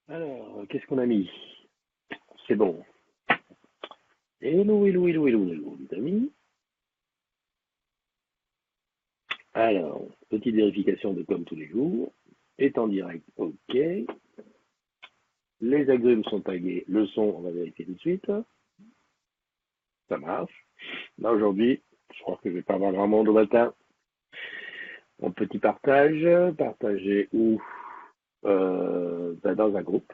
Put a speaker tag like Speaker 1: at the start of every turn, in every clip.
Speaker 1: Alors, qu'est-ce qu'on a mis? C'est bon. Hello, hello, hello, hello, hello, les amis. Alors, petite vérification de comme tous les jours. Est en direct, ok. Les agrumes sont tagués. Le son, on va vérifier tout de suite. Ça marche. Là, aujourd'hui, je crois que je vais pas avoir grand monde au matin. Mon petit partage. Partager où? Dans un groupe.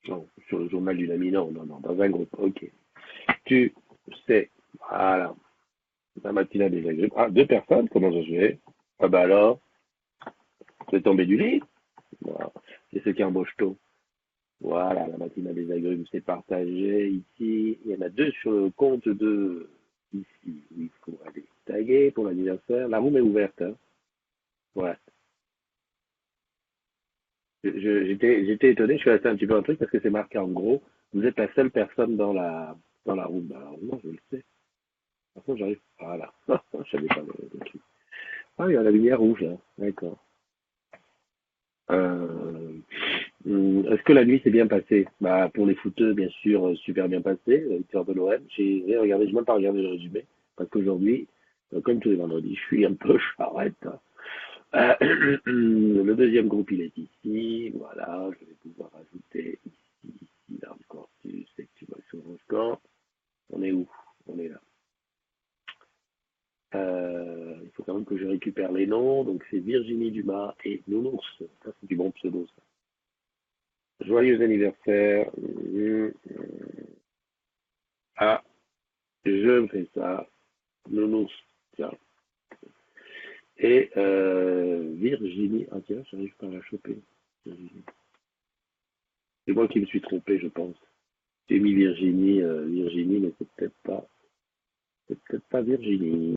Speaker 1: Non, sur le journal du ami, non, non, non, dans un groupe, ok. Tu sais, voilà, la matinale des agrumes. Ah, deux personnes, comment ça se fait? Ah bah alors, c'est tombé du lit. Voilà. C'est ce qui embauche tôt. Voilà, la matinale des agrumes, c'est partagé ici. Il y en a deux sur le compte de ici, où il faut aller taguer pour l'anniversaire. La room est ouverte, hein. Ouais. J'étais étonné, je suis resté un petit peu un truc parce que c'est marqué en gros, vous êtes la seule personne dans la room. Alors, non, je le sais. Par contre, j'arrive. Voilà. Je savais pas le truc. Ah, il y a la lumière rouge, là. D'accord. Euh, Est-ce que la nuit s'est bien passée? Bah, pour les footeux, bien sûr, super bien passé, la victoire de l'OM. J'ai regardé, je n'ai même pas regardé le résumé, parce qu'aujourd'hui, comme tous les vendredis, je suis un peu charrette. Le deuxième groupe, il est ici. Voilà, je vais pouvoir ajouter ici l'arme corpus, activation score. On est où? On est là. Il faut quand même que je récupère les noms. Donc, c'est Virginie Dumas et Nounours. Ça, c'est du bon pseudo, ça. Joyeux anniversaire. Ah, je me fais ça. Nounours. Tiens. Et Virginie. Ah tiens, j'arrive pas à la choper. Virginie. C'est moi qui me suis trompé, je pense. J'ai mis Virginie, Virginie, mais c'est peut-être pas Virginie.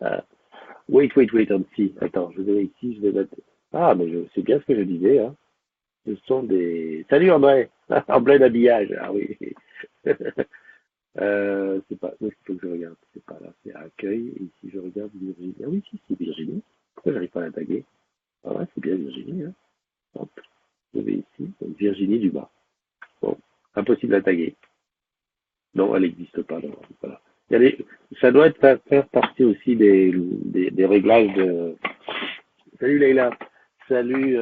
Speaker 1: Ah, wait, wait, wait, un petit. Attends, je vais ici, je vais mettre. Ah, mais c'est bien ce que je disais, hein. Ce sont des. Salut André, en plein habillage. Ah oui. C'est pas. Où est-ce qu'il faut que je regarde? C'est pas là, c'est accueil. Et ici, je regarde Virginie. Ah oui, si, c'est Virginie. Pourquoi j'arrive pas à la taguer? Ah ouais, c'est bien Virginie, hein. Hop, je vais ici. Donc, Virginie Dumas. Bon, impossible à taguer. Non, elle n'existe pas. Non, voilà. Il y a ça doit être faire partie aussi des réglages de. Salut Leïla. Salut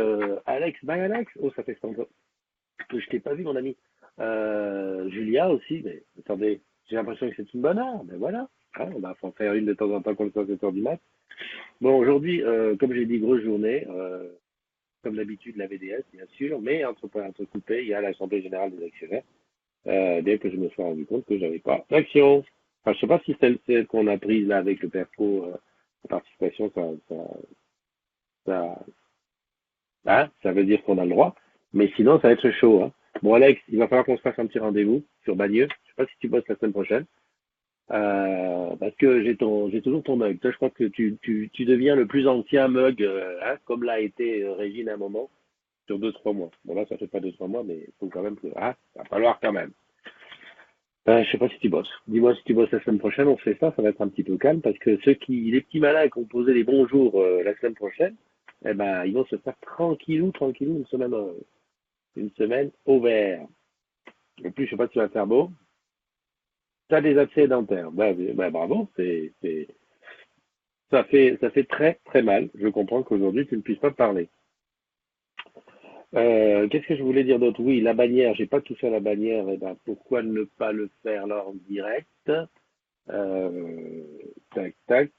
Speaker 1: Alex. Bye Alex. Oh, ça fait longtemps que je t'ai pas vu, mon ami. Julia aussi. Mais attendez, j'ai l'impression que c'est une bonne heure. Mais voilà. Hein, on va en faire une de temps en temps comme ça, 7 heures du mat. Bon, aujourd'hui, comme j'ai dit, grosse journée. Comme d'habitude, la VDS, bien sûr. Mais entre coupés, il y a l'Assemblée Générale des Actionnaires. Bien que je me sois rendu compte que j'avais pas d'action. Enfin, je sais pas si celle qu'on a prise là avec le PERCO, la participation, ça, hein, ça veut dire qu'on a le droit. Mais sinon, ça va être chaud. Hein. Bon, Alex, il va falloir qu'on se fasse un petit rendez-vous sur Bagneux. Je sais pas si tu bosses la semaine prochaine. Parce que j'ai toujours ton mug. Toi, je crois que tu deviens le plus ancien mug, hein, comme l'a été Régine à un moment, sur 2, 3 mois. Bon, là, ça fait pas 2, 3 mois, mais il faut quand même que, hein, va falloir quand même. Je sais pas si tu bosses. Dis-moi si tu bosses la semaine prochaine, on fait ça, ça va être un petit peu calme parce que les petits malins qui ont posé les bonjours la semaine prochaine, eh ben, ils vont se faire tranquillou, tranquillou, une semaine au vert. En plus, je sais pas si tu vas faire beau. T'as des accès dentaires. Ben, bravo, ça fait très, très mal. Je comprends qu'aujourd'hui, tu ne puisses pas parler. Qu'est-ce que je voulais dire d'autre? Oui, la bannière, j'ai pas touché à la bannière, eh ben, pourquoi ne pas le faire là en direct? Euh, tac, tac.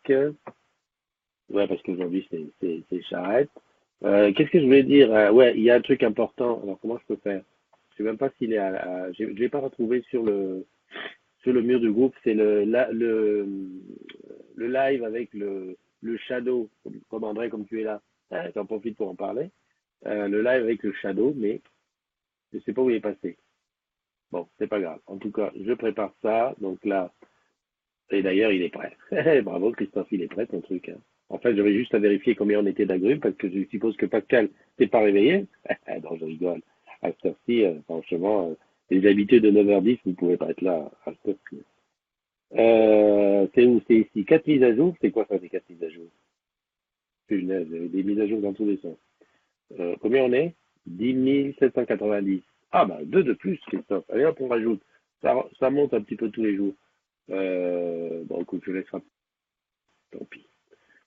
Speaker 1: Ouais, parce qu'aujourd'hui, c'est charrette. Qu'est-ce que je voulais dire? Ouais, il y a un truc important. Alors, comment je peux faire? Je sais même pas s'il est je l'ai pas retrouvé sur le mur du groupe. C'est le live avec le shadow, comme André, comme tu es là. Hein, j'en profite pour en parler. Le live avec le shadow, mais je sais pas où il est passé. Bon, c'est pas grave. En tout cas, je prépare ça. Donc là, et d'ailleurs, il est prêt. Bravo, Christophe, il est prêt, ton truc. Hein. En fait, j'avais juste à vérifier combien on était d'agrumes, parce que je suppose que Pascal t'es pas réveillé. Non, je rigole. À cette heure-ci, franchement, les habitués de 9h10, vous pouvez pas être là à cette heure-ci. C'est où? C'est ici. 4 mises à jour. C'est quoi ça, ces 4 mises à jour? Punaise, il y avait des mises à jour dans tous les sens. Combien on est? 10 790. Ah bah, deux de plus, Christophe. Allez hop, on rajoute. Ça monte un petit peu tous les jours. Bon, écoute, je laisserai. Tant pis.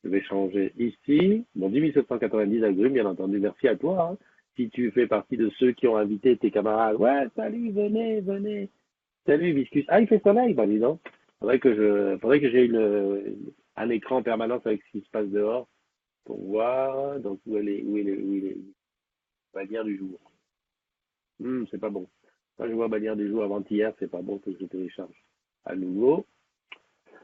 Speaker 1: Je vais changer ici. Bon, 10 790 agrumes, bien entendu. Merci à toi, hein. Si tu fais partie de ceux qui ont invité tes camarades. Ouais, salut, venez, venez. Salut, Viscus. Ah, il fait soleil, bah dis donc. Faudrait que j'ai un écran en permanence avec ce qui se passe dehors pour voir donc où est bannière du jour. C'est pas bon. Quand je vois bannière du jour avant-hier, c'est pas bon que je télécharge. À nouveau.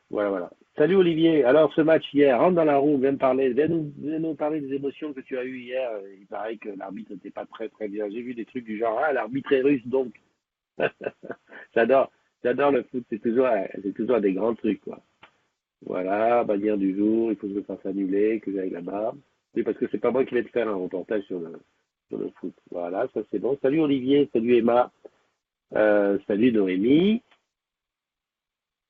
Speaker 1: Voilà, voilà. Salut Olivier. Alors ce match hier, rentre dans la roue, viens nous parler des émotions que tu as eues hier. Il paraît que l'arbitre n'était pas très très bien. J'ai vu des trucs du genre, ah, l'arbitre est russe donc. j'adore, j'adore le foot. C'est toujours des grands trucs quoi. Voilà, bannière du jour, il faut que je me fasse annuler, que j'aille là-bas. Oui, parce que c'est pas moi qui vais te faire un reportage sur le foot. Voilà, ça c'est bon. Salut Olivier, salut Emma, salut Noémie.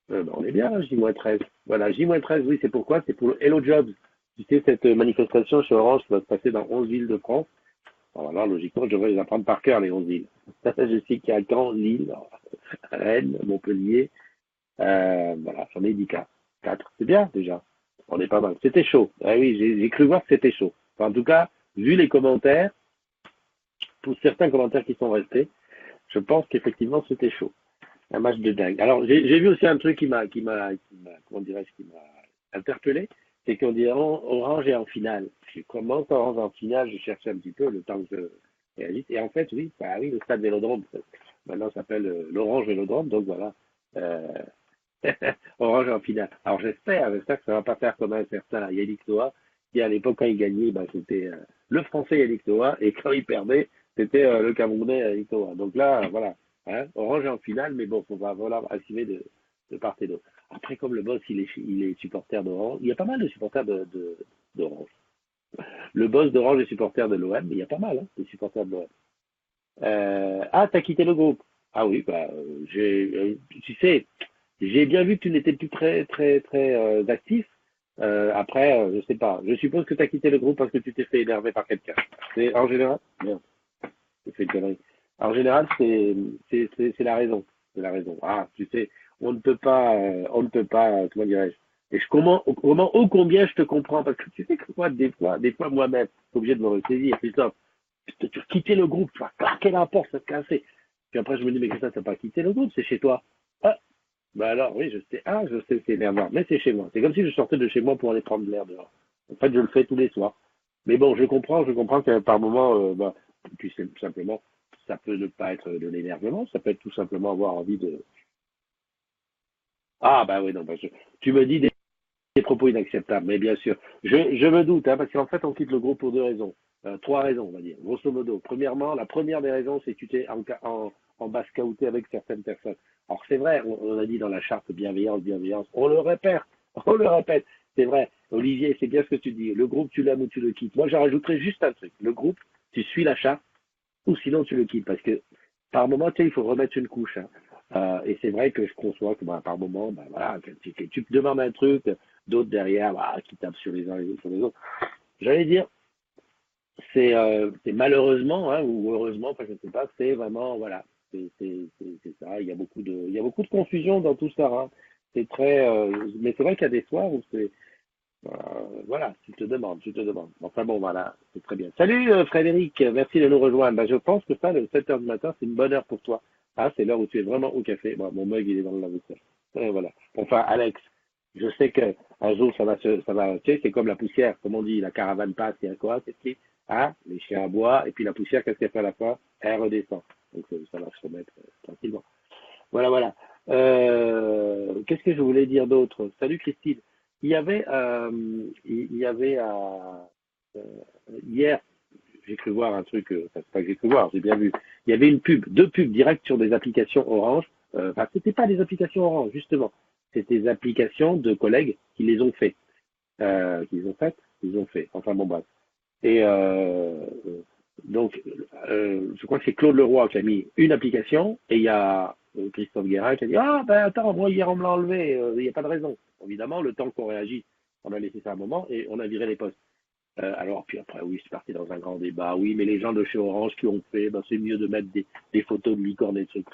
Speaker 1: On est bien, là, J-13. Voilà, J-13, oui, c'est pourquoi? C'est pour le Hello Jobs. Tu sais, cette manifestation chez Orange qui va se passer dans 11 villes de France. Alors là, logiquement, je devrais les apprendre par cœur, les 11 villes. Je sais qu'il y a Caen, Lille, Rennes, Montpellier. Voilà, j'en ai dit 4. 4, c'est bien déjà. On est pas mal. C'était chaud. Ah oui, j'ai cru voir que c'était chaud. Enfin, en tout cas, vu les commentaires, pour certains commentaires qui sont restés, je pense qu'effectivement c'était chaud. Un match de dingue. Alors j'ai vu aussi un truc comment dirais-je, qui m'a interpellé, c'est qu'on dit Orange est en finale. Je commence Orange en finale, je cherchais un petit peu le temps que je réalise. Et en fait, oui, bah oui, le stade Vélodrome, maintenant s'appelle l'Orange Vélodrome, donc voilà. Euh, Orange en finale. Alors j'espère que ça va pas faire comme un certain Yannick Noah, qui à l'époque quand il gagnait, bah, c'était le Français Yannick Noah, et quand il perdait, c'était le Camerounais Yannick Noah. Donc là, voilà, hein, Orange est en finale, mais bon, faut va voilà, assumer de part et d'autre. Après, comme le boss, il est supporter d'Orange, il y a pas mal de supporters d'Orange. Le boss d'Orange est supporter de l'OM, mais il y a pas mal hein, de supporters de l'OM. Ah, t'as quitté le groupe. Ah oui, bah, tu sais, j'ai bien vu que tu n'étais plus très, très, très actif. Après, je sais pas. Je suppose que tu as quitté le groupe parce que tu t'es fait énerver par quelqu'un. C'est en général. Merde, j'ai fait une connerie. En général, c'est la raison. C'est la raison. Ah, tu sais, on ne peut pas, comment dirais-je. Et ô combien je te comprends parce que tu sais que moi, des fois moi-même, je suis obligé de me ressaisir. C'est ça. Tu as quitté le groupe, tu vas claquer la porte, ça te casser. Puis après, je me dis, mais Christophe, t'as pas quitté le groupe, c'est chez toi. Ah, bah alors, oui, je sais, c'est énervant, mais c'est chez moi. C'est comme si je sortais de chez moi pour aller prendre de l'air dehors. En fait, je le fais tous les soirs. Mais bon, je comprends que par moment, bah, puis c'est simplement, ça peut ne pas être de l'énervement, ça peut être tout simplement avoir envie de. Ah, bah oui, non, tu me dis des propos inacceptables, mais bien sûr. Je me doute, hein, parce qu'en fait, on quitte le groupe pour deux raisons. Trois raisons, on va dire, grosso modo. Premièrement, la première des raisons, c'est que tu t'es en basse-caouté avec certaines personnes. Alors, c'est vrai, on a dit dans la charte bienveillance, bienveillance, on le répète, on le répète. C'est vrai, Olivier, c'est bien ce que tu dis. Le groupe, tu l'aimes ou tu le quittes. Moi, j'en rajouterais juste un truc. Le groupe, tu suis la charte, ou sinon tu le quittes. Parce que par moment, tu sais, il faut remettre une couche. Hein. Et c'est vrai que je conçois que bah, par moment, bah, voilà, que tu te demandes un truc, d'autres derrière bah, qui tapent sur les uns et sur les autres. J'allais dire, c'est malheureusement, hein, ou heureusement, enfin, je ne sais pas, c'est vraiment, voilà, c'est ça. Il y a beaucoup de confusion dans tout ça. Hein. C'est très, mais c'est vrai qu'il y a des soirs où voilà, tu te demandes. Enfin bon, voilà, c'est très bien. Salut Frédéric, merci de nous rejoindre. Ben, je pense que ça, le 7 heures du matin, c'est une bonne heure pour toi. Ah, c'est l'heure où tu es vraiment au café. Bon, mon mug, il est dans le lave-vaisselle. Voilà. Enfin, Alex, je sais que un jour, tu sais, c'est comme la poussière, comme on dit, la caravane passe, il y a quoi, c'est qui? Ah, les chiens à bois, et puis la poussière, qu'est-ce qu'elle fait à la fin? Elle redescend. Donc, ça va se remettre tranquillement. Voilà, voilà. Qu'est-ce que je voulais dire d'autre? Salut Christine. Euh, hier, j'ai cru voir un truc, enfin, c'est pas que j'ai cru voir, j'ai bien vu. Il y avait deux pubs directes sur des applications Orange. Enfin, c'était pas des applications Orange, justement. C'était des applications de collègues qui les ont fait. Qu'ils ont fait. Enfin bon, bref. Et donc, je crois que c'est Claude Leroy qui a mis une application et il y a Christophe Guérin qui a dit ah ben attends, moi hier on me l'a enlevé, il n'y a pas de raison. Évidemment, le temps qu'on réagit, on a laissé ça un moment et on a viré les postes. Alors, puis après, oui, c'est parti dans un grand débat. Oui, mais les gens de chez Orange qui ont fait, ben, c'est mieux de mettre des photos de licorne et de trucs.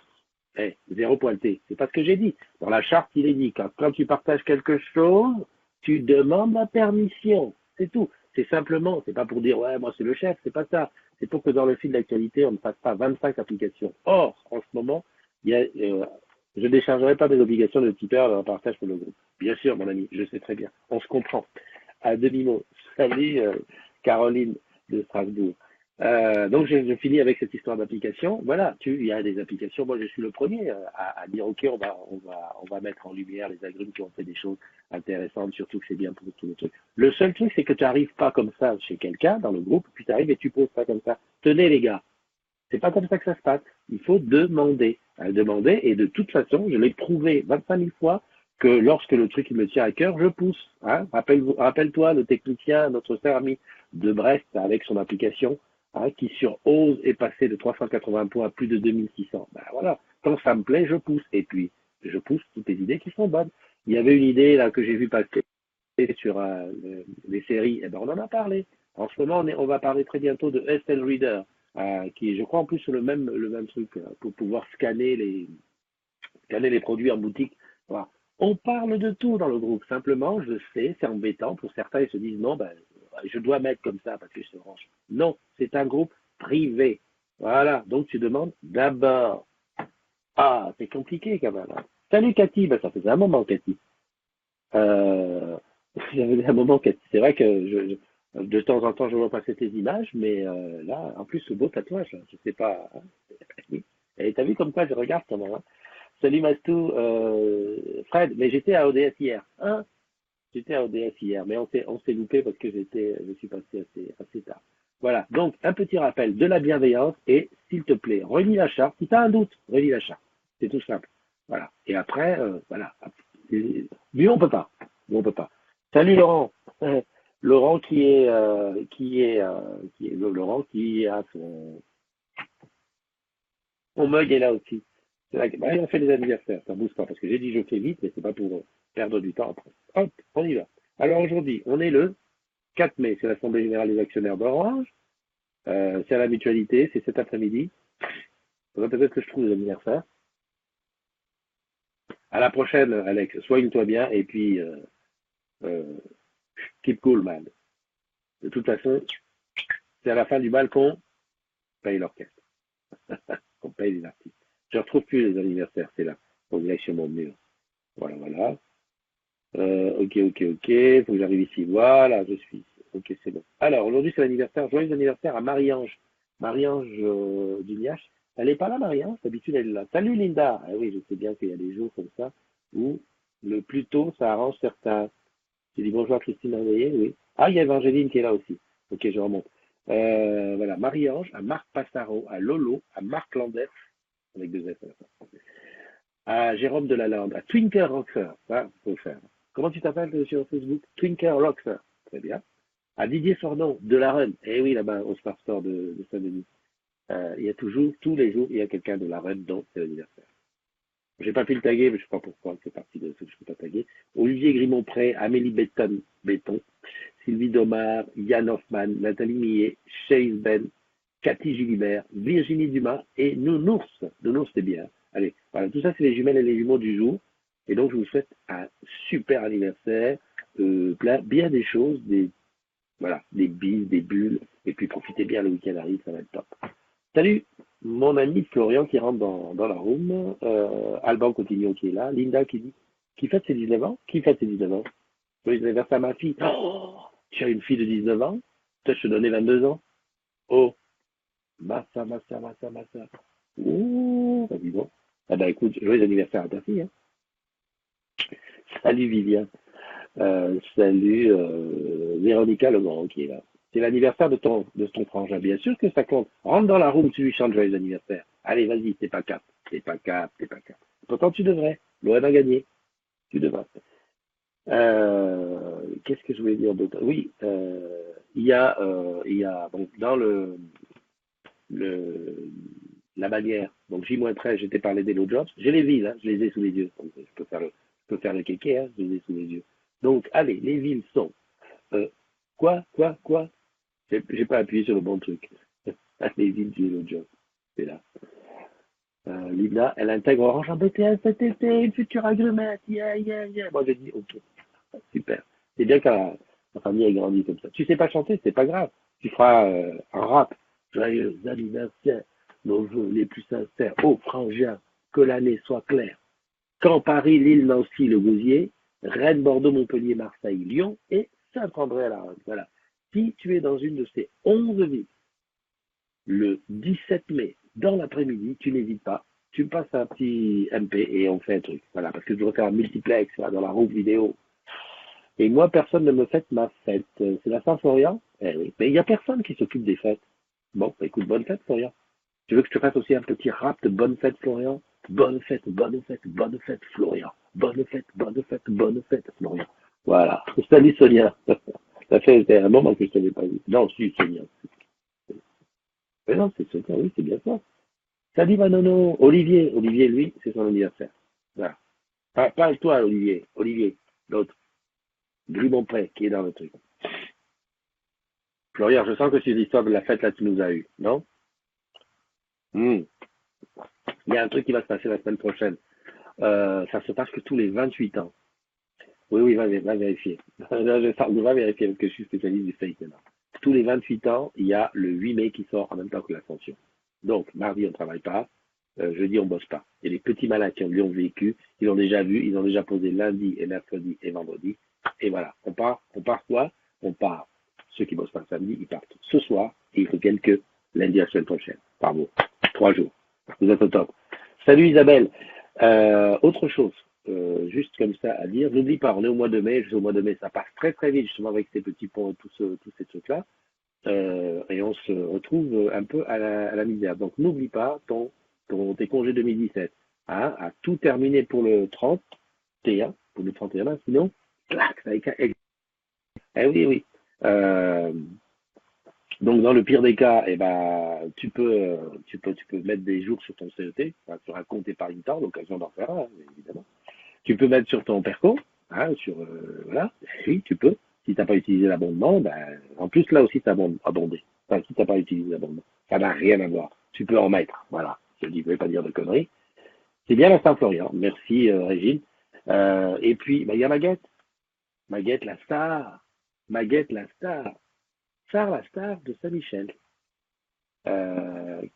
Speaker 1: Zéro pointé. C'est pas ce que j'ai dit. Dans la charte, il est dit quand tu partages quelque chose, tu demandes la permission. C'est tout. C'est simplement, c'est pas pour dire, ouais, moi c'est le chef, c'est pas ça. C'est pour que dans le fil d'actualité, on ne fasse pas 25 applications. Or, en ce moment, je ne déchargerai pas mes obligations de tipeur dans le partage pour le groupe. Bien sûr, mon ami, je sais très bien. On se comprend. À demi-mot. Salut, Caroline de Strasbourg. Donc je finis avec cette histoire d'application. Voilà, il y a des applications. Moi, je suis le premier à dire ok, on va mettre en lumière les agrumes qui ont fait des choses intéressantes, surtout que c'est bien pour tous les trucs. Le seul truc, c'est que tu n'arrives pas comme ça chez quelqu'un dans le groupe, puis tu arrives et tu poses ça comme ça. Tenez les gars, c'est pas comme ça que ça se passe. Il faut demander, demander, et de toute façon, je l'ai prouvé 25 000 fois que lorsque le truc il me tient à cœur, je pousse. Hein. Rappelle-toi le technicien, notre cher ami de Brest avec son application, hein, qui sur Ose est passé de 380 points à plus de 2600. Ben voilà, quand ça me plaît, je pousse. Et puis, je pousse toutes les idées qui sont bonnes. Il y avait une idée là que j'ai vu passer sur les séries, eh ben on en a parlé. En ce moment, on va parler très bientôt de SL Reader, qui est, je crois, en plus le même truc, pour pouvoir scanner les produits en boutique. Voilà. On parle de tout dans le groupe. Simplement, je sais, c'est embêtant pour certains, ils se disent non, ben, je dois mettre comme ça parce que je Orange. Non, c'est un groupe privé. Voilà. Donc tu demandes d'abord. Ah, c'est compliqué quand même. Hein. Salut Cathy, ben, ça faisait un moment Cathy. Euh, J'avais un moment Cathy. C'est vrai que de temps en temps je vois passer tes images, mais là, en plus ce beau tatouage, là, je sais pas. Hein. Et t'as vu comme quoi je regarde quand même. Hein. Salut Mastou, Fred, mais j'étais à ODS hier. Hein? J'étais à ODS hier, mais on s'est loupé parce que je suis passé assez tard. Voilà, donc un petit rappel de la bienveillance et s'il te plaît, relis la charte. Si tu as un doute, relis la charte. C'est tout simple. Voilà. Et après, voilà. Mieux on peut pas. Mieux on peut pas. Salut Laurent. Laurent Laurent qui a son mug est là aussi. C'est là bah, on fait des anniversaires, ça bouge pas, parce que j'ai dit je fais vite, mais c'est pas pour perdre du temps après. Hop, on y va. Alors aujourd'hui, on est le 4 mai, c'est l'Assemblée Générale des Actionnaires d'Orange, c'est à la mutualité, c'est cet après-midi. Faudrait peut-être que je trouve les anniversaires. À la prochaine, Alex, soigne-toi bien, et puis euh, keep cool, man. De toute façon, c'est à la fin du bal qu'on paye l'orchestre, qu'on paye les artistes. Je ne retrouve plus les anniversaires, c'est là. On dirait sur mon mur. Voilà, voilà. Ok. Faut que j'arrive ici. Voilà, je suis. Ok, c'est bon. Alors, aujourd'hui, c'est l'anniversaire. Joyeux anniversaire à Marie-Ange. Marie-Ange Dugnache. Elle n'est pas là, Marie-Ange. D'habitude, elle est là. Salut, Linda. Ah oui, je sais bien qu'il y a des jours comme ça où le plus tôt, ça arrange certains. J'ai dit bonjour à Christine Merveillé, oui. Ah, il y a Evangeline qui est là aussi. Ok, je remonte. Voilà, Marie-Ange, à Marc Passaro, à Lolo, à Marc Landers, avec deux S à la fin. À Jérôme Delalande, à Twinkle Roxer, ça, faut faire. Comment tu t'appelles sur Facebook? Twinkle Roxer, très bien. À Didier Sornon, de la Run, eh oui, là-bas, au Smart Store de Saint-Denis. Il y a toujours, tous les jours, il y a quelqu'un de la Run, dont c'est l'anniversaire. J'ai pas pu le taguer, mais je sais pas pourquoi, c'est parti de ce que je peux pas taguer. Olivier Grimont-Pré, Amélie Béton, Sylvie Domard, Yann Hoffman, Nathalie Millet, Chase Ben, Cathy Gilibert, Virginie Dumas et Nounours. Nounours, c'est bien. Allez, voilà, tout ça, c'est les jumelles et les jumeaux du jour. Et donc, je vous souhaite un super anniversaire, bien des choses, voilà, des bises, des bulles, et puis profitez bien, le week-end arrive, ça va être top. Salut, mon ami Florian qui rentre dans la room, Alban Cotignon qui est là, Linda qui dit, qui fête ses 19 ans? Qui fête ses 19 ans? Joyeux anniversaire à ma fille. Oh, tu as une fille de 19 ans? Peut-être je te donnais 22 ans. Oh, massa. Ouh, bah dis donc. Ah bah écoute, joyeux anniversaire à ta fille. Hein. Salut Viviane. Salut Véronica Legrand qui est là. C'est l'anniversaire de ton frangin. Bien sûr que ça compte. Rentre dans la room, tu lui chantes joyeux anniversaire. Allez, vas-y, t'es pas cap. Pourtant, tu devrais. L'OM a gagné. Tu devrais. Qu'est-ce que je voulais dire d'autre? Oui, il y a bon, dans le, la manière, donc J-13, j'étais parlé des low jobs, j'ai les villes, hein, je les ai sous les yeux, donc je peux faire le kéké, hein, je les ai sous les yeux. Donc, allez, les villes sont Quoi? J'ai pas appuyé sur le bon truc. Allez-y, Dieu, le job. C'est là. Lina, elle intègre Orange en BTS cet été, une future agrumette. Yeah. Moi, j'ai dit, ok, super. C'est bien que la famille ait grandi comme ça. Tu sais pas chanter, c'est pas grave. Tu feras un rap. Joyeux anniversaire, nos vœux les plus sincères. Oh, frangin, que l'année soit claire. Caen, Paris, Lille, Nancy, Le Gousier, Rennes, Bordeaux, Montpellier, Marseille, Lyon et Saint-André-à-la-Roche. Voilà. Si tu es dans une de ces 11 villes, le 17 mai, dans l'après-midi, tu n'hésites pas. Tu me passes un petit MP et on fait un truc. Voilà, parce que je dois faire un multiplex là, dans la roue vidéo. Et moi, personne ne me fête ma fête. C'est la Saint-Florian? Eh oui. Mais il n'y a personne qui s'occupe des fêtes. Bon, bah, écoute, bonne fête, Florian. Tu veux que je te fasse aussi un petit rap de bonne fête, Florian? Bonne fête, Florian. Bonne fête, Florian. Voilà. Salut, Sonia. Ça fait un moment que je ne t'avais pas vu. Non, si, Sonia. Mais non, c'est Sonia, oui, c'est bien ça. Salut, Manono. Olivier, lui, c'est son anniversaire. Voilà. Pas toi, Olivier, l'autre. Grumont-Pré, qui est dans le truc. Florian, je sens que c'est l'histoire de la fête là tu nous as eu, non? Hmm. Il y a un truc qui va se passer la semaine prochaine. Ça se passe que tous les 28 ans. Oui, va vérifier. Va vérifier parce que je suis spécialiste du fake maintenant. Tous les 28 ans, il y a le 8 mai qui sort en même temps que l'Ascension. Donc, mardi, on ne travaille pas. Jeudi, on ne bosse pas. Et les petits malins qui ont vécu, ils l'ont déjà vu, ils ont déjà posé lundi et mercredi et vendredi. Et voilà, on part quoi? On part. Ceux qui bossent pas le samedi, ils partent ce soir et ils reviennent que lundi la semaine prochaine. Bravo. 3 jours. Vous êtes au top. Salut Isabelle. Autre chose, juste comme ça à dire, n'oublie pas, on est au mois de mai, au mois de mai, ça passe très très vite justement avec ces petits ponts et tous ces trucs-là. Et on se retrouve un peu à la misère. Donc n'oublie pas tes congés 2017, hein, à tout terminer pour le 31, pour le 31, sinon, clac, avec un... Eh oui. Euh, donc dans le pire des cas, eh ben, tu peux mettre des jours sur ton CET, enfin, sur un compte épargne-temps, l'occasion d'en faire un, évidemment. Tu peux mettre sur ton perco, hein, voilà, oui, tu peux. Si tu n'as pas utilisé l'abondement, ben, en plus là aussi tu as abondé. Enfin, si tu n'as pas utilisé l'abondement, ça n'a rien à voir. Tu peux en mettre, voilà. Je ne vais pas dire de conneries. C'est bien la Saint-Florian. Merci Régine. Et puis, ben, il y a Maguette la star. Maguette la star. La star de Saint-Michel.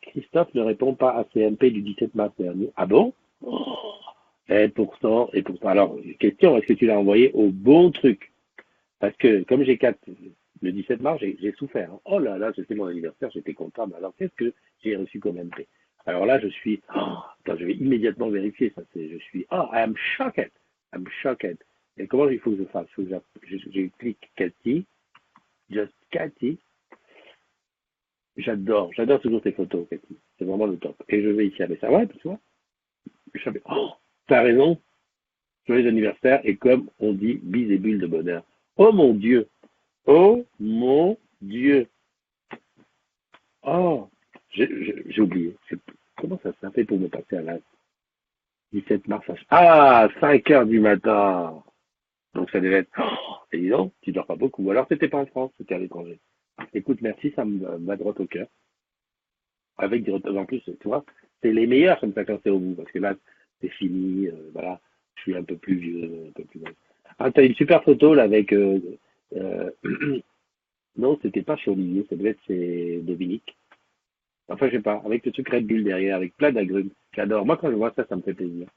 Speaker 1: Christophe ne répond pas à CMP du 17 mars dernier. Ah bon? Oh. Et pourtant. Alors, question, est-ce que tu l'as envoyé au bon truc? Parce que, comme le 17 mars, j'ai souffert. Hein. Oh là là, c'était mon anniversaire, j'étais content. Mais alors, qu'est-ce que j'ai reçu comme MP? Alors là, attends, je vais immédiatement vérifier ça. I am shocked. I'm shocked. Et comment il faut que je fasse? Je clique Cathy, just Cathy. J'adore toujours tes photos, Cathy. C'est vraiment le top. Et je vais ici, mais ça va, tu vois? T'as raison, joyeux anniversaire, et comme on dit, bise et bulle de bonheur. Oh mon Dieu! Oh mon Dieu! Oh! J'ai oublié. Comment ça fait pour me passer à l'âge? 17 mars. 5 heures du matin! Donc ça devait être... Oh, et dis donc, tu dors pas beaucoup. Ou alors t'étais pas en France, c'était à l'étranger. Écoute, merci, ça me droit au cœur. Avec des retours en plus, tu vois, c'est les meilleurs comme ça quand c'est au bout, parce que là, c'est fini, voilà, je suis un peu plus vieux, un peu plus vieux. Ah, t'as une super photo là avec, euh, non, c'était pas chez Olivier, ça devait être chez Dominique. Enfin, je sais pas, avec le truc Red Bull derrière, avec plein d'agrumes. J'adore. Moi, quand je vois ça, ça me fait plaisir.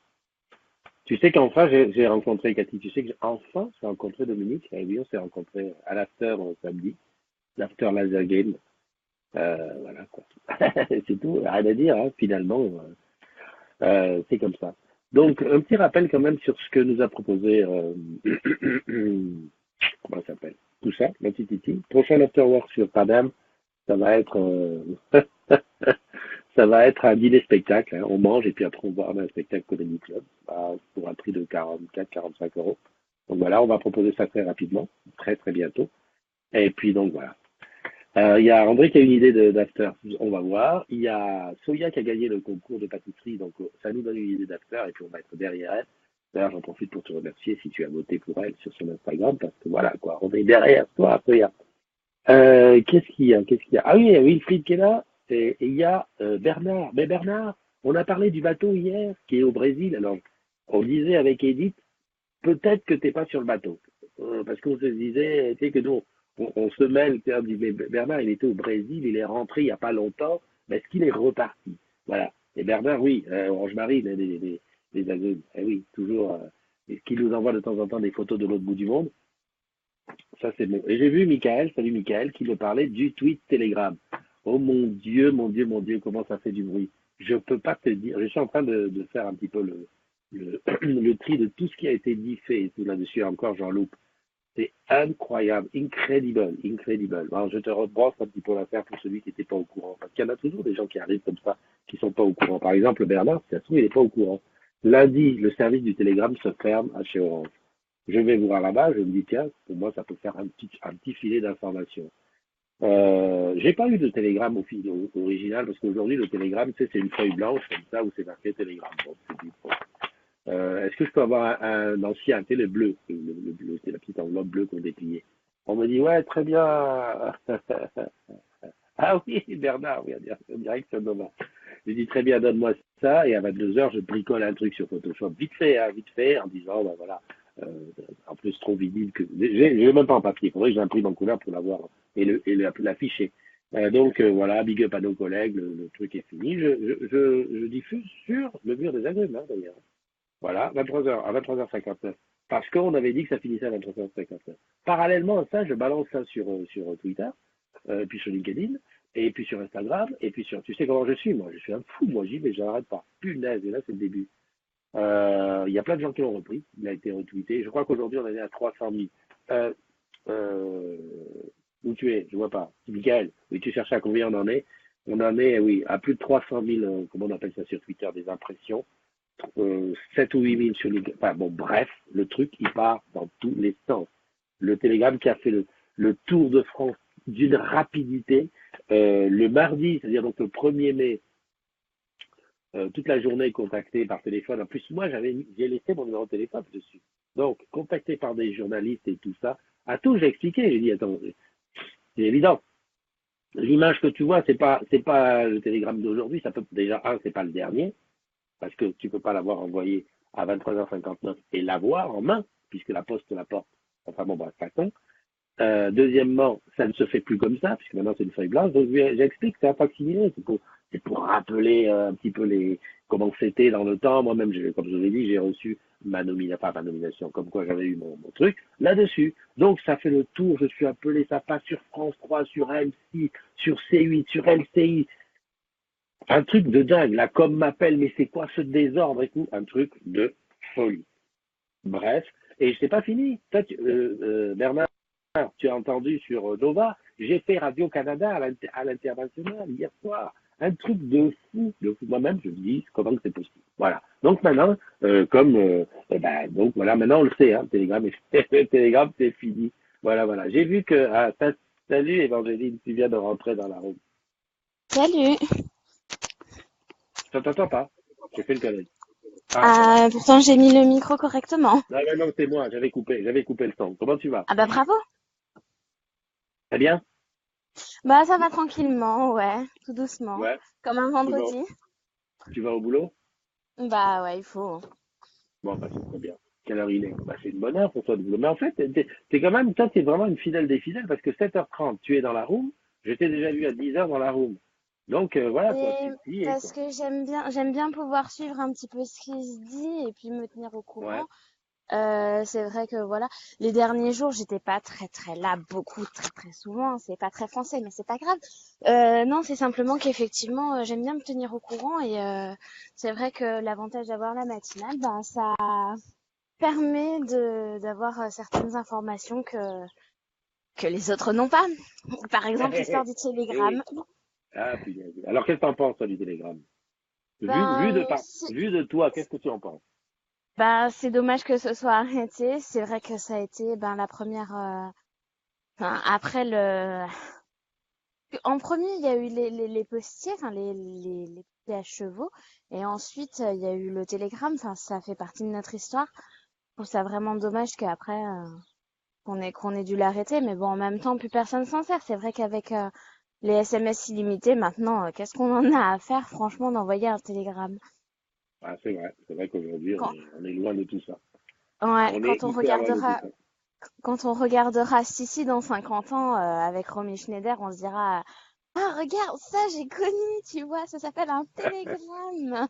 Speaker 1: Tu sais qu'enfin, j'ai rencontré Cathy. Tu sais que enfin, j'ai rencontré Dominique. Et oui, on s'est rencontré à l'after samedi, l'after laser game. Voilà quoi. C'est tout, rien à dire, hein, finalement. C'est comme ça. Donc, un petit rappel quand même sur ce que nous a proposé, comment ça s'appelle? Tout ça, la petite Titi. Prochain afterwork sur Padam, ça va être, ça va être un dîner spectacle. Hein. On mange et puis après on va avoir un spectacle Comedy Club pour un prix de 44-45 euros. Donc voilà, on va proposer ça très rapidement, très très bientôt. Et puis donc voilà. Il y a André qui a une idée d'after, on va voir. Il y a Soya qui a gagné le concours de pâtisserie, donc ça nous donne une idée d'after et puis on va être derrière elle. D'ailleurs, j'en profite pour te remercier si tu as voté pour elle sur son Instagram, parce que voilà, quoi, on est derrière toi, Soya. Qu'est-ce qu'il y a? Qu'est-ce qu'il y a? Ah oui, il y a Wilfried qui est là, et il y a Bernard. Mais Bernard, on a parlé du bateau hier, qui est au Brésil. Alors, on disait avec Edith, peut-être que t'es pas sur le bateau. Parce qu'on se disait, tu sais, que nous, on se mêle, on dit, mais Bernard, il était au Brésil, il est rentré il n'y a pas longtemps, mais est-ce qu'il est reparti? Voilà. Et Bernard, oui, Orange Marie, les agrumes, eh oui, toujours, et qui nous envoie de temps en temps des photos de l'autre bout du monde. Ça, c'est bon. Et j'ai vu Michael, salut Michael, qui me parlait du tweet Telegram. Oh mon Dieu, mon Dieu, mon Dieu, comment ça fait du bruit. Je peux pas te dire. Je suis en train de faire un petit peu le tri de tout ce qui a été dit, fait, et tout là-dessus encore, j'en loupe. C'est incroyable, incredible, incredible. Alors, je te rebrosse un petit peu l'affaire pour celui qui n'était pas au courant. Parce qu'il y en a toujours des gens qui arrivent comme ça, qui sont pas au courant. Par exemple, Bernard, si ça se trouve, il n'est pas au courant. Lundi, le service du télégramme se ferme à chez Orange. Je vais voir là-bas, je me dis, tiens, pour moi, ça peut faire un petit filet d'information. J'ai pas eu de télégramme original parce qu'aujourd'hui, le télégramme, tu sais, c'est une feuille blanche comme ça où c'est marqué télégramme. Bon, bon. Est-ce que je peux avoir un ancien, tu sais, le bleu, le bleu, c'est la petite enveloppe bleue qu'on dépliait. On me dit, ouais, très bien. Ah oui, Bernard, oui, on dirait que c'est un homme. Je dis très bien, donne-moi ça, et à 22 heures, je bricole un truc sur Photoshop, hein, vite fait, en disant, ben voilà, euh, en plus trop visible que, j'ai même pas en papier, il faudrait que j'imprime en couleur pour l'avoir, et l'afficher. Donc voilà, big up à nos collègues, le truc est fini. Je diffuse sur le mur des agrumes, hein, d'ailleurs. Voilà, 23 heures à 23h59. Parce qu'on avait dit que ça finissait à 23h59. Parallèlement à ça, je balance ça sur Twitter, puis sur LinkedIn, et puis sur Instagram, et puis sur. Tu sais comment je suis, moi. Je suis un fou, moi. J'y vais, j'arrête pas. Punaise, et là, c'est le début. Il y a plein de gens qui l'ont repris. Il a été retweeté. Je crois qu'aujourd'hui, on est à 300 000. Euh, euh, où tu es? Je vois pas. Michael, oui, tu cherches à combien on en est? On en est, oui, à plus de 300 000, comment on appelle ça sur Twitter, des impressions. 7 ou 8 000 sur les. Enfin bon, bref, le truc, il part dans tous les sens. Le télégramme qui a fait le tour de France d'une rapidité. Le mardi, c'est-à-dire donc le 1er mai, toute la journée contacté par téléphone. En plus, moi, j'ai laissé mon numéro de téléphone dessus. Donc, contacté par des journalistes et tout ça. À tout, j'ai expliqué. J'ai dit, attends, c'est évident. L'image que tu vois, c'est pas le télégramme d'aujourd'hui. Ça peut, déjà, c'est pas le dernier parce que tu ne peux pas l'avoir envoyé à 23h59 et l'avoir en main, puisque la poste la porte. Enfin bon, bref, passons. Deuxièmement, ça ne se fait plus comme ça, puisque maintenant c'est une feuille blanche. Donc j'explique, c'est un facsimilé, c'est pour rappeler un petit peu comment c'était dans le temps. Moi-même, comme je l'ai dit, j'ai reçu pas ma nomination, comme quoi j'avais eu mon truc là-dessus. Donc ça fait le tour, je suis appelé, ça passe sur France 3, sur M6, sur C8, sur LCI, un truc de dingue. La com m'appelle, mais c'est quoi ce désordre et tout? Un truc de folie. Bref, et c'est pas fini. Toi, Bernard, tu as entendu sur Nova, j'ai fait Radio-Canada à l'international hier soir. Un truc de fou, de fou. Moi-même, je me dis comment c'est possible. Voilà. Donc maintenant, donc voilà, maintenant on le sait, hein, le Telegram, c'est fini. Voilà, voilà. J'ai vu que, salut Évangéline, tu viens de rentrer dans la room.
Speaker 2: Salut.
Speaker 1: Je t'entends pas. J'ai fait le connerie. Ah, ça va.
Speaker 2: Pourtant j'ai mis le micro correctement.
Speaker 1: Non, non, non, c'est moi, j'avais coupé le son. Comment tu vas?
Speaker 2: Ah bah bravo.
Speaker 1: Très bien?
Speaker 2: Bah ça va tranquillement, ouais, tout doucement,
Speaker 1: Ouais.
Speaker 2: comme un
Speaker 1: Tu vas,
Speaker 2: vendredi.
Speaker 1: tu vas au boulot?
Speaker 2: Bah ouais, il faut.
Speaker 1: Bon, bah, c'est très bien. Quelle heure il est? Bah, c'est une bonne heure pour toi de boulot. Mais en fait, t'es quand même, toi, t'es vraiment une fidèle des fidèles parce que 7h30, tu es dans la room. Je t'ai déjà vu à 10h dans la room. Donc, voilà, quoi,
Speaker 2: Et
Speaker 1: tu y es,
Speaker 2: parce
Speaker 1: quoi.
Speaker 2: que j'aime bien pouvoir suivre un petit peu ce qui se dit et puis me tenir au
Speaker 1: Ouais.
Speaker 2: courant. C'est vrai que voilà, les derniers jours, j'étais pas très très là, beaucoup très très souvent. C'est pas très français, mais c'est pas grave. Non, c'est simplement qu'effectivement, j'aime bien me tenir au courant et c'est vrai que l'avantage d'avoir la matinale, ben ça permet de d'avoir certaines informations que les autres n'ont pas. Par exemple, l'histoire du
Speaker 1: Eh oui.
Speaker 2: télégramme.
Speaker 1: Ah, punaise. Alors, qu'est-ce que t'en penses, toi, du télégramme?
Speaker 2: Ben, c'est
Speaker 1: Vu de toi, qu'est-ce que tu en penses?
Speaker 2: c'est dommage que ce soit arrêté. C'est vrai que ça a été ben la première. Enfin, après le. En premier, il y a eu les postiers, enfin les postiers à chevaux, et ensuite il y a eu le télégramme. Enfin, ça fait partie de notre histoire. Je trouve ça vraiment dommage qu'après. qu'on ait dû l'arrêter, mais bon, en même temps, plus personne s'en sert. C'est vrai qu'avec les SMS illimités, maintenant, qu'est-ce qu'on en a à faire, franchement, d'envoyer un télégramme?
Speaker 1: Ah, c'est vrai qu'aujourd'hui,
Speaker 2: Quand,
Speaker 1: on est loin de tout ça.
Speaker 2: ouais,
Speaker 1: On est hyper loin de tout ça.
Speaker 2: quand on regardera Sissi dans 50 ans, avec Romy Schneider, on se dira, ah, regarde, ça, j'ai connu, tu vois, ça s'appelle un télégramme.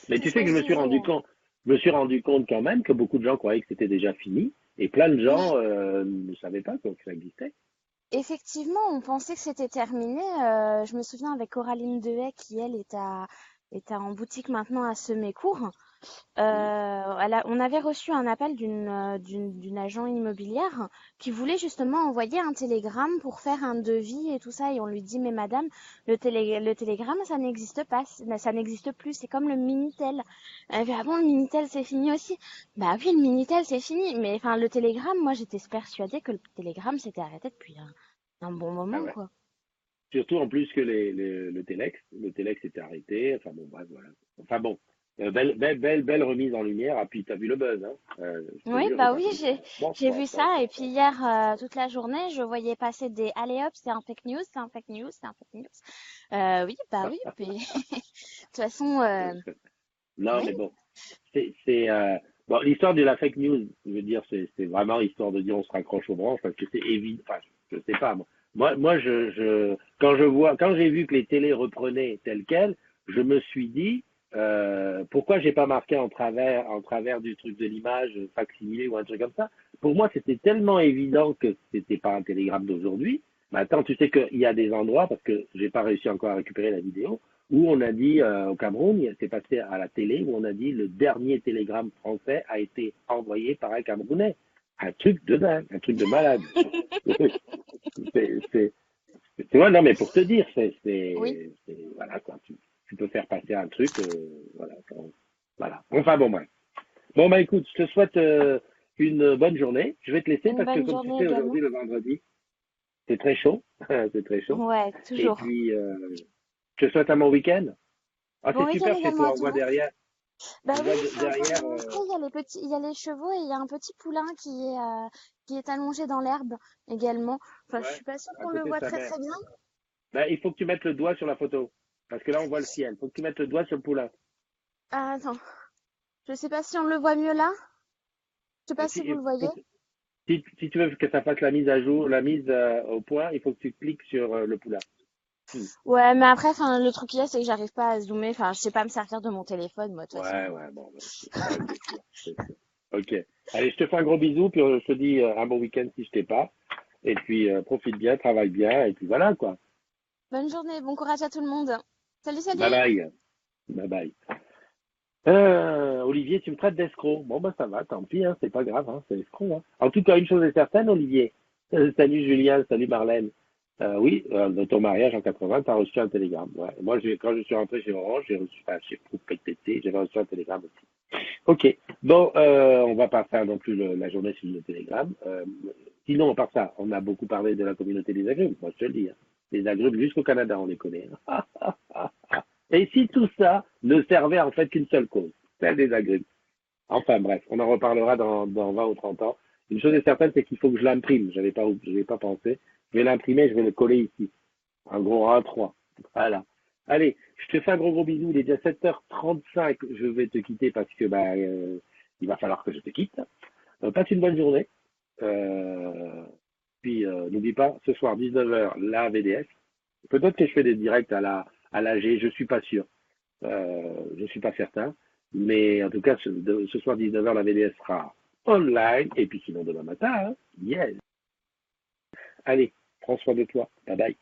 Speaker 1: Mais
Speaker 2: C'est
Speaker 1: tu
Speaker 2: ce
Speaker 1: sais
Speaker 2: que
Speaker 1: que
Speaker 2: je disais.
Speaker 1: je me suis rendu compte quand même que beaucoup de gens croyaient que c'était déjà fini, et plein de
Speaker 2: Oui,
Speaker 1: gens ne savaient pas que ça existait.
Speaker 2: effectivement, on pensait que c'était terminé. Je me souviens avec Coraline Dehaye qui, elle, est en boutique maintenant à Semécourt.
Speaker 1: Mm.
Speaker 2: On avait reçu un appel d'une agent immobilière qui voulait justement envoyer un télégramme pour faire un devis et tout ça. Et on lui dit, mais madame, le télégramme, ça n'existe pas, ça n'existe plus. C'est comme le Minitel. Elle fait, ah bon, le Minitel, c'est fini aussi? Bah oui, le Minitel, c'est fini. Mais enfin, le télégramme, moi, j'étais persuadée que le télégramme s'était arrêté depuis un bon
Speaker 1: Ah
Speaker 2: moment,
Speaker 1: ouais.
Speaker 2: quoi.
Speaker 1: Surtout en plus que le Telex était arrêté. Enfin bon, bref, voilà. Enfin bon, belle remise en lumière. Ah puis t'as vu le buzz, hein. Je te
Speaker 2: Oui,
Speaker 1: jure que
Speaker 2: bah
Speaker 1: t'as
Speaker 2: oui,
Speaker 1: vu. Bon,
Speaker 2: j'ai vu ça. Et puis hier, toute la journée, je voyais passer des allez hop, c'est un fake news, c'est un fake news, c'est un fake news. Oui, bah oui. Puis de toute façon,
Speaker 1: Non,
Speaker 2: oui,
Speaker 1: mais bon, bon, l'histoire de la fake news, je veux dire, c'est vraiment histoire de dire on se raccroche aux branches parce que c'est évident. Enfin, je sais pas. Quand j'ai vu que les télés reprenaient tel quel, je me suis dit pourquoi j'ai pas marqué en travers du truc de l'image facsimilé ou un truc comme ça. Pour moi, c'était tellement évident que c'était pas un télégramme d'aujourd'hui. Mais attends, tu sais qu'il y a des endroits parce que j'ai pas réussi encore à récupérer la vidéo où on a dit au Cameroun, c'est passé à la télé, où on a dit le dernier télégramme français a été envoyé par un Camerounais. Un truc de dingue, un truc de malade. C'est, tu vois, non, mais pour te dire,
Speaker 2: oui,
Speaker 1: voilà, quoi, tu peux faire passer un truc, voilà, voilà. Enfin, bon, bref. Bon, bah, écoute, je te souhaite une bonne journée. Je vais te laisser
Speaker 2: une
Speaker 1: parce que,
Speaker 2: bonne
Speaker 1: comme tu
Speaker 2: journée
Speaker 1: sais,
Speaker 2: également.
Speaker 1: aujourd'hui, le vendredi, c'est très chaud. C'est très chaud.
Speaker 2: Ouais,
Speaker 1: Et
Speaker 2: toujours.
Speaker 1: puis, je te souhaite un bon week-end. Ah,
Speaker 2: Bon
Speaker 1: c'est
Speaker 2: week-end
Speaker 1: super chez
Speaker 2: également
Speaker 1: toi.
Speaker 2: à
Speaker 1: On
Speaker 2: tout le
Speaker 1: voit
Speaker 2: monde.
Speaker 1: derrière.
Speaker 2: Bah
Speaker 1: On
Speaker 2: oui,
Speaker 1: voit
Speaker 2: je suis en train de
Speaker 1: derrière.
Speaker 2: vous montrer, il y a les chevaux et il y a un petit poulain qui est allongé dans l'herbe également. Enfin, je
Speaker 1: Ouais,
Speaker 2: suis pas sûre
Speaker 1: à
Speaker 2: qu'on le
Speaker 1: côté de
Speaker 2: voit
Speaker 1: sa
Speaker 2: très
Speaker 1: mère.
Speaker 2: très bien.
Speaker 1: Ben, il faut que tu mettes le doigt sur la photo. Parce que là, on voit le ciel. Il faut que tu mettes le doigt sur le poulain.
Speaker 2: Ah, attends, je sais pas si on le voit mieux là. Je sais pas si vous le voyez.
Speaker 1: Si tu veux que ça fasse la mise à jour, la mise au point, il faut que tu cliques sur le poulain. Hmm.
Speaker 2: Ouais, mais après, enfin, le truc qu'il y a, c'est que j'arrive pas à zoomer. Enfin, je sais pas me servir de mon téléphone, moi, de toute façon.
Speaker 1: Ouais, ouais, bon, ben, ça, c'est sûr. C'est sûr. Ok. Allez, je te fais un gros bisou, puis je te dis un bon week-end si je t'ai pas. Et puis, profite bien, travaille bien, et puis voilà, quoi.
Speaker 2: Bonne journée, bon courage à tout le monde. Salut,
Speaker 1: Bye
Speaker 2: salut!
Speaker 1: bye. Bye bye. Olivier, tu me traites d'escroc. Bon, bah ça va, tant pis, hein, c'est pas grave, hein, c'est escroc. Hein. En tout cas, une chose est certaine, Olivier. Salut Julien, salut Marlène. Oui, de ton mariage en 80, tu as reçu un télégramme. Ouais. Moi, quand je suis rentré chez Orange, j'ai reçu, enfin, chez Groupe PTT, j'avais reçu un télégramme aussi. Ok, bon, on va pas faire non plus la journée sur le télégramme. Sinon, à part ça, on a beaucoup parlé de la communauté des agrumes, moi je te le dis. Hein. Les agrumes, jusqu'au Canada, on les connaît. Hein. Et si tout ça ne servait en fait qu'une seule cause, celle des agrumes. Enfin bref, on en reparlera dans 20 ou 30 ans. Une chose est certaine, c'est qu'il faut que je l'imprime. Je n'avais pas pensé. Je vais l'imprimer, je vais le coller ici. Un gros A3. Voilà. Allez, je te fais un gros bisou. Il est déjà 7h35. Je vais te quitter parce que il va falloir que je te quitte. Passe une bonne journée. Euh, puis n'oublie pas, ce soir 19h, la VDS. Peut-être que je fais des directs à la G, je suis pas sûr. Je suis pas certain. Mais en tout cas, ce soir 19h, la VDS sera online. Et puis sinon demain matin, hein. Yes. Allez, prends soin de toi. Bye bye.